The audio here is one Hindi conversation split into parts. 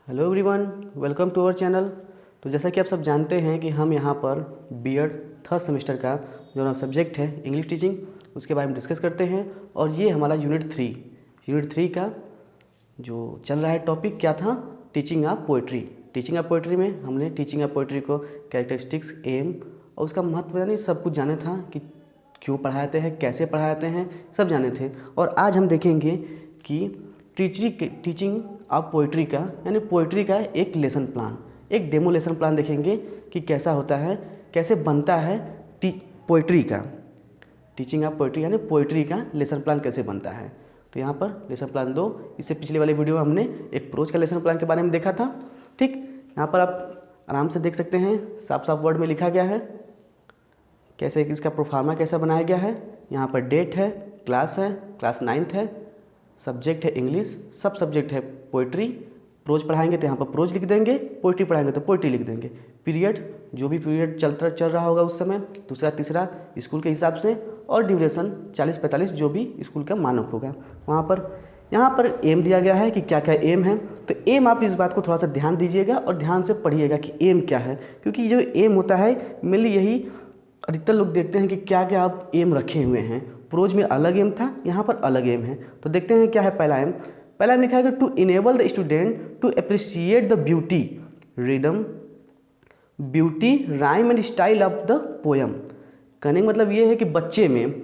Hello everyone, welcome to our channel. तो जैसा कि आप सब जानते हैं कि हम यहाँ पर बीएड थर्ड सेमेस्टर का जो हमारा सब्जेक्ट है इंग्लिश टीचिंग, उसके बारे में डिस्कस करते हैं। और ये हमारा यूनिट 3 का जो चल रहा है टॉपिक क्या था, teaching of poetry. Teaching of poetry में हमने टीचिंग ऑफ पोइट्री को कैरेक्टरिस्टिक्स, एम और उसका महत्व यानी सब कुछ जाने था कि क्यों पढ़ाते हैं, कैसे पढ़ाते हैं, सब जाने थे। और आज हम देखेंगे कि टीचिंग ऑफ पोइट्री का यानी पोइट्री का एक लेसन प्लान, एक डेमो लेसन प्लान देखेंगे कि कैसा होता है, कैसे बनता है पोइट्री का। टीचिंग ऑफ पोइट्री यानी पोइट्री का लेसन प्लान कैसे बनता है। तो यहाँ पर लेसन प्लान 2, इससे पिछले वाले वीडियो में हमने एक प्रोज का लेसन प्लान के बारे में देखा था। ठीक, यहाँ पर आप आराम से देख सकते हैं, साफ साफ वर्ड में लिखा गया है कैसे इसका प्रोफार्मा कैसा बनाया गया है। यहाँ पर डेट है, क्लास 9th है, सब्जेक्ट है इंग्लिश, सब सब्जेक्ट है पोइट्री। प्रोज पढ़ाएंगे तो यहाँ पर प्रोज लिख देंगे, पोइट्री पढ़ाएंगे तो पोइट्री लिख देंगे। पीरियड, जो भी पीरियड चल रहा होगा उस समय, दूसरा तीसरा स्कूल के हिसाब से, और ड्यूरेशन 40-45 जो भी स्कूल का मानक होगा वहाँ पर। यहाँ पर एम दिया गया है कि क्या क्या एम है। तो एम आप इस बात को थोड़ा सा ध्यान दीजिएगा और ध्यान से पढ़िएगा कि एम क्या है, क्योंकि जो एम होता है मेनली यही अधिकतर लोग देखते हैं कि क्या क्या आप एम रखे हुए हैं। प्रोज में अलग एम था, यहाँ पर अलग एम है। तो देखते हैं क्या है पहला एम। पहला एम लिखा है कि to enable the student to appreciate the beauty, rhythm, beauty, rhyme and style of the poem. कहने का मतलब ये है कि बच्चे में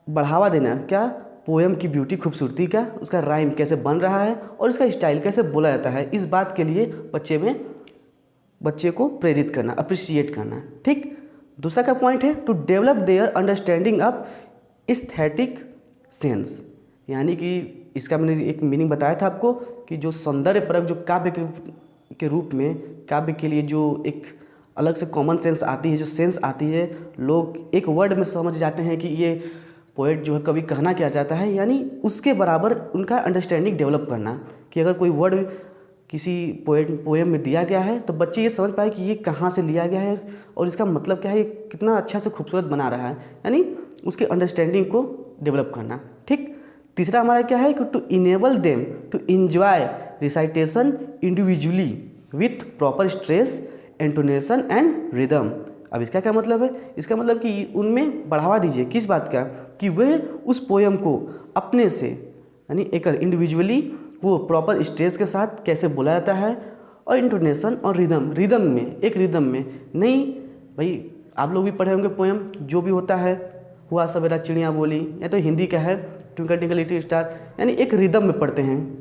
बढ़ावा देना, क्या पोएम की ब्यूटी, खूबसूरती का, उसका राइम कैसे बन रहा है और इसका स्टाइल कैसे बोला जाता है, इस बात के लिए बच्चे को प्रेरित करना, अप्रिशिएट करना। ठीक, दूसरा का पॉइंट है to develop their understanding of aesthetic sense, यानी कि इसका मैंने एक मीनिंग बताया था आपको कि जो सौंदर्य परक, जो काव्य के रूप में, काव्य के लिए जो एक अलग से कॉमन सेंस आती है, जो सेंस आती है, लोग एक वर्ड में समझ जाते हैं कि ये पोएट जो है कवि कहना क्या चाहता है, यानी उसके बराबर उनका अंडरस्टैंडिंग डेवलप करना कि अगर कोई वर्ड किसी पोएम में दिया गया है तो बच्चे ये समझ पाए कि ये कहाँ से लिया गया है और इसका मतलब क्या है, ये कितना अच्छा से खूबसूरत बना रहा है, यानी उसके अंडरस्टैंडिंग को डेवलप करना। ठीक, तीसरा हमारा क्या है कि to enable them to enjoy recitation individually with proper stress, intonation and rhythm. अब इसका क्या मतलब है? इसका मतलब कि उनमें बढ़ावा दीजिए, किस बात का, कि वह उस पोएम को अपने से यानी एकल इंडिविजुअली वो प्रॉपर स्ट्रेस के साथ कैसे बोला जाता है, और इंटोनेशन और रिदम में, एक रिदम में नहीं। भाई आप लोग भी पढ़े होंगे पोएम, जो भी होता है, हुआ सवेरा चिड़िया बोली, या तो हिंदी का है ट्विंकल ट्विंकल लिटिल स्टार, यानी एक रिदम में पढ़ते हैं,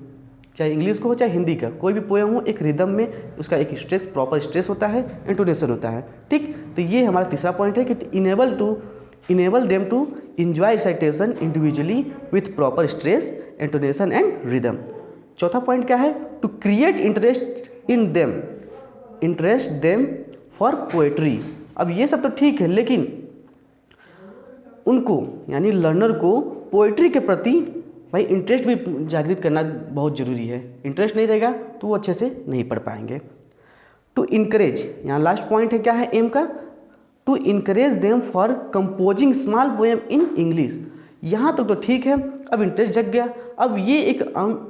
चाहे इंग्लिश को हो चाहे हिंदी का कोई भी पोएम हो, एक रिदम में उसका एक स्ट्रेस, प्रॉपर स्ट्रेस होता है, इंटोनेशन होता है। ठीक, तो ये हमारा तीसरा पॉइंट है कि enable them to enjoy recitation individually with proper stress, intonation and rhythm. चौथा पॉइंट क्या है? To create interest them for poetry. अब ये सब तो ठीक है, लेकिन उनको यानी लर्नर को पोएट्री के प्रति भाई इंटरेस्ट भी जागृत करना बहुत ज़रूरी है। इंटरेस्ट नहीं रहेगा तो वो अच्छे से नहीं पढ़ पाएंगे। टू इनकरेज, यहाँ लास्ट पॉइंट है क्या है एम का, to encourage them for composing small poem in English. यहाँ तक तो ठीक है, अब इंटरेस्ट जग गया। अब ये एक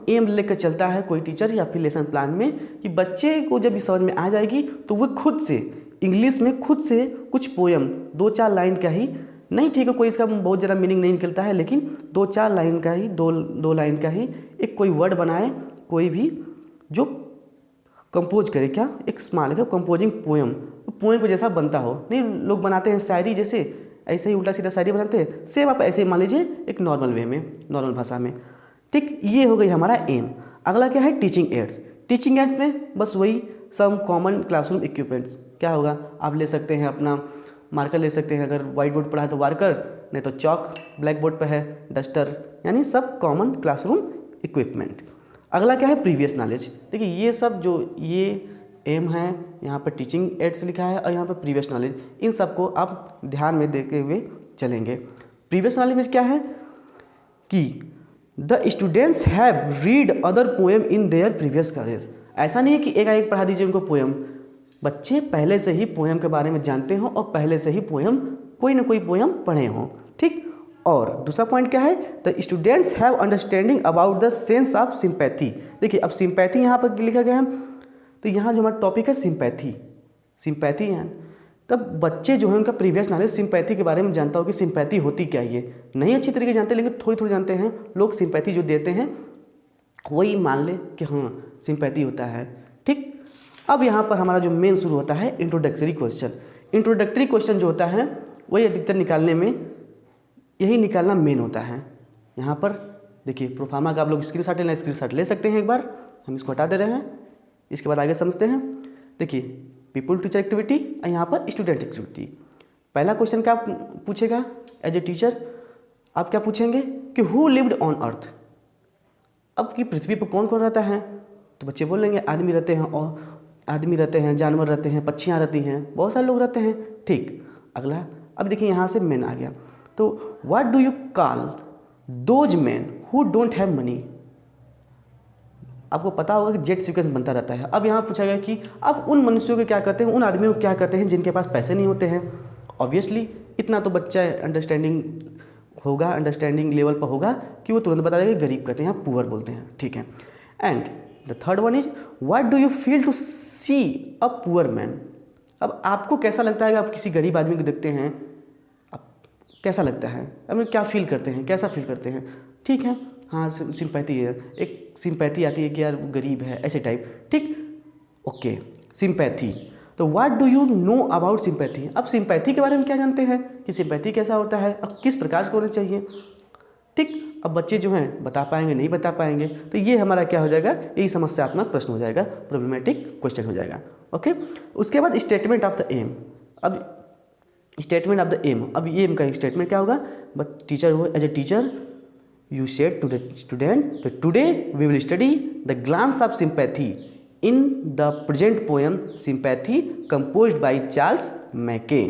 एम लेकर चलता है कोई टीचर या फिर लेसन प्लान में कि बच्चे को जब समझ में आ जाएगी तो वो खुद से इंग्लिश में खुद से कुछ पोएम 2-4 लाइन का ही, नहीं ठीक है कोई इसका बहुत ज़्यादा मीनिंग नहीं निकलता है, लेकिन 2-4 लाइन का ही, दो लाइन का ही एक कोई वर्ड बनाए, कोई भी जो कंपोज करे, क्या एक स्मॉल है कंपोजिंग पोएम को जैसा बनता हो। नहीं लोग बनाते हैं शायरी जैसे, ऐसे ही उल्टा सीधा शायरी बनाते हैं, सेम आप ऐसे ही मान लीजिए एक नॉर्मल वे में, नॉर्मल भाषा में। ठीक, ये हो गई हमारा एम। अगला क्या है? Teaching ads. टीचिंग एड्स में बस वही सम कॉमन क्लासरूम इक्विपमेंट्स। क्या होगा? आप ले सकते हैं अपना मार्कर ले सकते हैं, अगर वाइट बोर्ड पढ़ा है तो मार्कर, नहीं तो चॉक, ब्लैक बोर्ड पर है डस्टर, यानी सब कॉमन क्लासरूम इक्विपमेंट। अगला क्या है? Previous knowledge. देखिए ये सब जो ये एम है, यहाँ पर टीचिंग एड्स लिखा है और यहाँ पर प्रीवियस नॉलेज, इन सबको आप ध्यान में देखते हुए चलेंगे। प्रीवियस नॉलेज में क्या है कि the students have read other poem in their previous college. ऐसा नहीं है कि एक पढ़ा दीजिए उनको पोएम, बच्चे पहले से ही पोएम के बारे में जानते हों और पहले से ही पोएम कोई ना कोई पोएम पढ़े हों। ठीक, और दूसरा पॉइंट क्या है, the students have understanding about the sense of sympathy. देखिए अब सिंपैथी यहाँ पर लिखा गया है, तो यहाँ जो हमारा टॉपिक है सिंपैथी, सिंपैथी है। तब बच्चे जो है उनका प्रीवियस नॉलेज सिंपैथी के बारे में जानता हो कि सिंपैथी होती क्या है, ये नहीं अच्छी तरीके जानते लेकिन थोड़ी थोड़ी जानते हैं लोग। सिंपैथी जो देते हैं वही मान ले कि हाँ सिंपैथी होता है, ठीक। अब यहाँ पर हमारा जो मेन शुरू होता है इंट्रोडक्टरी क्वेश्चन। इंट्रोडक्टरी क्वेश्चन जो होता है वही अधिकतर निकालने में यही निकालना मेन होता है। यहाँ पर देखिए प्रोफार्मा का आप लोग स्क्रीनशॉट लेना, स्क्रीनशॉट ले सकते हैं एक बार, हम इसको हटा दे रहे हैं। इसके बाद आगे समझते हैं। देखिए पीपल टीचर एक्टिविटी और यहाँ पर स्टूडेंट एक्टिविटी। पहला क्वेश्चन क्या पूछेगा, एज ए टीचर आप क्या पूछेंगे कि हु लिव्ड ऑन अर्थ। अब कि पृथ्वी पर कौन कौन रहता है, तो बच्चे बोलेंगे आदमी रहते हैं, और आदमी रहते हैं, जानवर रहते हैं, पक्षियाँ रहती हैं, बहुत सारे लोग रहते हैं, ठीक। अगला अब देखिए यहाँ से मैन आ गया, तो what do you call those man who don't have money. आपको पता होगा कि जेट सीक्वेंस बनता रहता है। अब यहाँ पूछा गया कि अब उन मनुष्यों को क्या कहते हैं, उन आदमियों को क्या कहते हैं जिनके पास पैसे नहीं होते हैं। ऑब्वियसली इतना तो बच्चा अंडरस्टैंडिंग होगा, अंडरस्टैंडिंग लेवल पर होगा कि वो तुरंत बता देगा गरीब कहते हैं, यहाँ पुअर बोलते हैं, ठीक है। And the third one is what do you feel to see a poor man. अब आपको कैसा लगता है, आप किसी गरीब आदमी को देखते हैं, अब कैसा लगता है, अब क्या फील करते हैं, कैसा फील करते हैं, ठीक है। हाँ सिंपैथी है, एक सिंपैथी आती है कि यार वो गरीब है, ऐसे टाइप, ठीक, ओके। सिंपैथी, तो what do you know about sympathy. अब सिंपैथी के बारे में क्या जानते हैं कि सिंपैथी कैसा होता है, अब किस प्रकार से होना चाहिए, ठीक। अब बच्चे जो हैं बता पाएंगे नहीं बता पाएंगे, तो ये हमारा क्या हो जाएगा, यही समस्यात्मक प्रश्न हो जाएगा, प्रॉब्लमेटिक क्वेश्चन हो जाएगा, ओके। उसके बाद स्टेटमेंट ऑफ द एम। अब स्टेटमेंट ऑफ द एम, अब ये एम का स्टेटमेंट क्या होगा, बट टीचर हो, as a teacher you said to the student that today we will study the glance of sympathy in the present poem sympathy composed by Charles Mackay,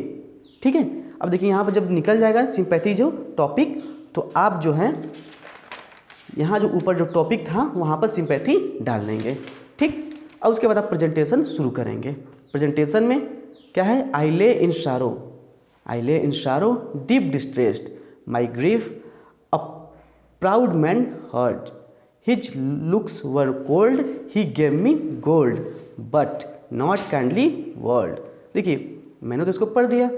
ठीक है। अब देखिए यहाँ पर जब निकल जाएगा सिंपैथी जो टॉपिक, तो आप जो है यहाँ जो ऊपर जो टॉपिक था वहाँ पर सिंपैथी डाल देंगे, ठीक। और उसके बाद आप प्रेजेंटेशन शुरू करेंगे। प्रेजेंटेशन में क्या है, आई ले इन शारो deep distressed my grief proud man heard, his looks were cold, he gave me gold, but not kindly word। देखिए मैंने तो इसको पढ़ दिया,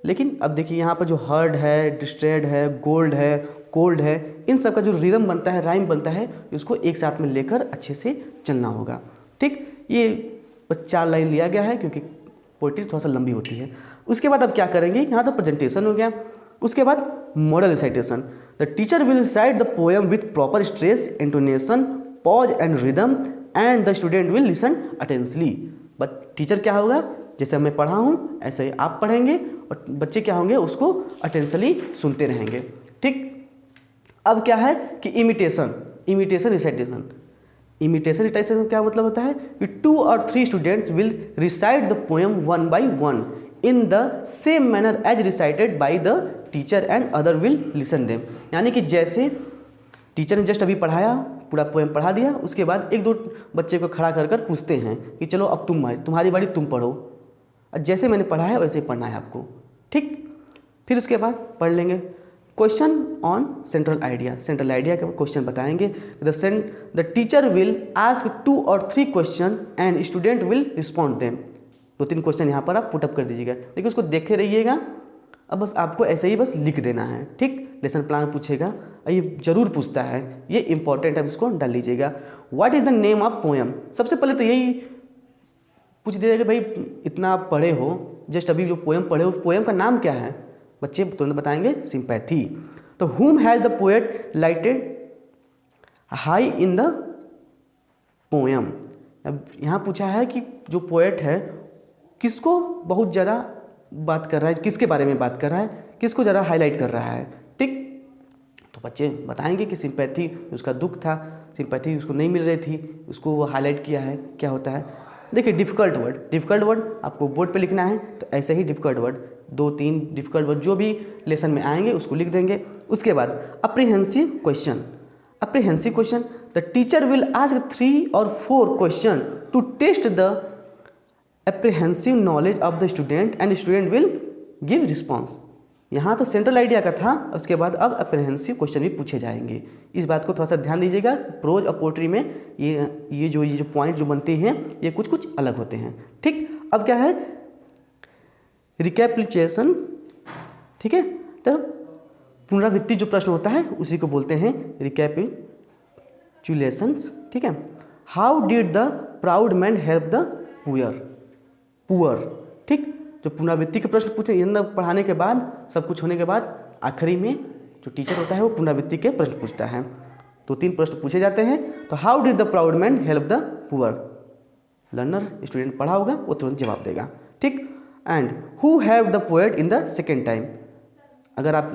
लेकिन अब देखिए यहाँ पर जो हर्ड है, डिस्ट्रेड है, गोल्ड है, कोल्ड है, इन सब का जो रिदम बनता है, राइम बनता है, उसको एक साथ में लेकर अच्छे से चलना होगा, ठीक। ये बस 4 लाइन लिया गया है क्योंकि पोइट्री थोड़ा सा लंबी होती है। उसके बाद अब क्या करेंगे, यहाँ तो प्रेजेंटेशन हो गया। उसके बाद model recitation. The teacher will recite the poem with proper stress, intonation, pause and rhythm and the student will listen attentively. But teacher क्या होगा, जैसे मैं पढ़ा हूँ ऐसे ही आप पढ़ेंगे और बच्चे क्या होंगे उसको अटेंशनली सुनते रहेंगे, ठीक। अब क्या है कि इमिटेशन रिसाइटेशन क्या मतलब होता है कि 2 और 3 students will recite the poem one by one in the same manner as recited by the teacher and other will listen them। यानी कि जैसे टीचर ने जस्ट अभी पढ़ाया, पूरा पोएम पढ़ा दिया, उसके बाद 1-2 बच्चे को खड़ा कर पूछते हैं कि चलो अब तुम्हारी बारी, तुम पढ़ो, जैसे मैंने पढ़ा है वैसे ही पढ़ना है आपको, ठीक। फिर उसके बाद पढ़ लेंगे क्वेश्चन ऑन सेंट्रल आइडिया का क्वेश्चन बताएंगे। द टीचर विल आस्क 2 और 3 question and student will respond them. 2-3 question यहाँ पर आप पुटअप कर दीजिएगा, देखिए उसको देखे रहिएगा। अब बस आपको ऐसे ही बस लिख देना है, ठीक। लेसन प्लान पूछेगा, ये जरूर पूछता है, ये इंपॉर्टेंट है, इसको डाल लीजिएगा। What is the name of poem. सबसे पहले तो यही पूछ दीजिएगा भाई इतना आप पढ़े हो, जस्ट अभी जो पोएम पढ़े हो, पोएम का नाम क्या है, बच्चे तुरंत बताएंगे सिंपैथी। तो whom has the poet lighted high in the poem। अब यहाँ पूछा है कि जो पोएट है किसको बहुत ज़्यादा बात कर रहा है, किसके बारे में बात कर रहा है, किसको ज़्यादा हाईलाइट कर रहा है, ठीक। तो बच्चे बताएंगे कि सिंपैथी, उसका दुख था, सिंपैथी उसको नहीं मिल रही थी, उसको वो हाईलाइट किया है, क्या होता है। देखिए डिफ़िकल्ट वर्ड आपको बोर्ड पे लिखना है, तो ऐसे ही डिफ़िकल्ट वर्ड 2-3 डिफ़िकल्ट वर्ड जो भी लेसन में आएंगे उसको लिख देंगे। उसके बाद apprehensive question, the teacher will ask 3 और 4 question to test the apprehensive knowledge of the student and student will give response। यहाँ तो सेंट्रल आइडिया का था, उसके बाद अब अप्रहेंसिव क्वेश्चन भी पूछे जाएंगे। इस बात को थोड़ा सा ध्यान दीजिएगा। प्रोज और पोएट्री में ये जो पॉइंट जो बनते हैं ये कुछ कुछ अलग होते हैं। ठीक, अब क्या है रिकैपिटुलेशन। ठीक है, तो पुनरावृत्ति जो प्रश्न होता है उसी को बोलते हैं रिकैपिटुलेशंस। ठीक है, how did the proud man help the poor. ठीक, जो पुनरावृत्ति के प्रश्न पूछे पढ़ाने के बाद, सब कुछ होने के बाद आखिरी में जो टीचर होता है वो पुनरावृत्ति के प्रश्न पूछता है। तो 3 प्रश्न पूछे जाते हैं। तो how did the proud man help the poor, learner student पढ़ा होगा वो तुरंत जवाब देगा। ठीक, and who have the poet in the second time. अगर आप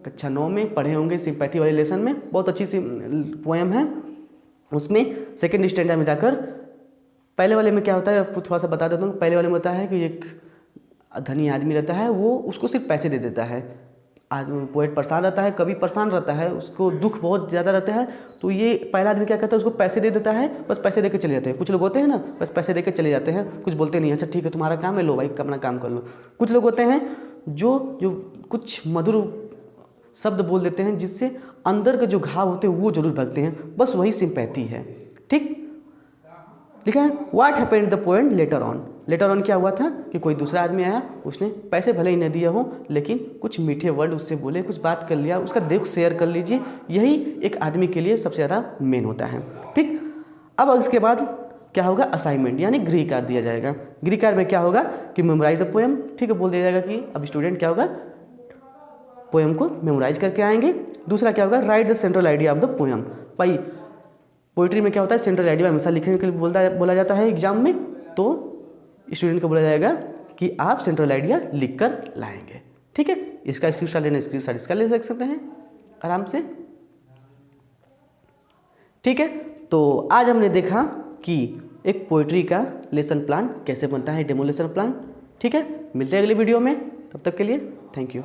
कक्षा 9 में पढ़े होंगे सिंपैथी वाले लेसन में, बहुत अच्छी सी पोएम है, उसमें सेकेंड स्टैंडर्ड में जाकर पहले वाले में क्या होता है आपको थोड़ा सा बता देता हूँ। पहले वाले में होता है कि एक धनी आदमी रहता है, वो उसको सिर्फ पैसे दे देता है। आदमी पोएट परेशान रहता है, कभी परेशान रहता है, उसको दुख बहुत ज़्यादा रहता है, तो ये पहला आदमी क्या करता है उसको पैसे दे देता है, बस पैसे दे के चले जाते हैं। कुछ लोग होते हैं ना बस पैसे दे के चले जाते हैं, कुछ बोलते नहीं, अच्छा ठीक है तुम्हारा काम है, लो भाई अपना काम कर लो। कुछ लोग होते हैं जो कुछ मधुर शब्द बोल देते हैं जिससे अंदर के जो घाव होते हैं वो जरूर भगते हैं, बस वही सिंपैथी है। ठीक, लिखा है what happened the poet later on. Later on क्या हुआ था कि कोई दूसरा आदमी आया, उसने पैसे भले ही न दिए हो लेकिन कुछ मीठे वर्ड उससे बोले, कुछ बात कर लिया, उसका दुख शेयर कर लीजिए, यही एक आदमी के लिए सबसे ज़्यादा मेन होता है। ठीक, अब इसके बाद क्या होगा असाइनमेंट यानी गृह कार्य दिया जाएगा। गृह कार्य में क्या होगा कि मेमोराइज द पोएम। ठीक है, बोल दिया जाएगा कि अब स्टूडेंट क्या होगा पोएम को मेमोराइज करके आएंगे। दूसरा क्या होगा right the central idea of the poem. भाई पोइट्री में क्या होता है सेंट्रल आइडिया हमेशा लिखने के लिए बोला जाता है एग्जाम में, तो स्टूडेंट को बोला जाएगा कि आप सेंट्रल आइडिया लिख कर लाएंगे। ठीक है, इसका स्क्रीनशॉट लेना, स्क्रीनशॉट इसका ले सकते हैं आराम से। ठीक है, तो आज हमने देखा कि एक पोइट्री का लेसन प्लान कैसे बनता है, डेमो लेसन प्लान। ठीक है, मिलते हैं अगले वीडियो में, तब तक के लिए थैंक यू।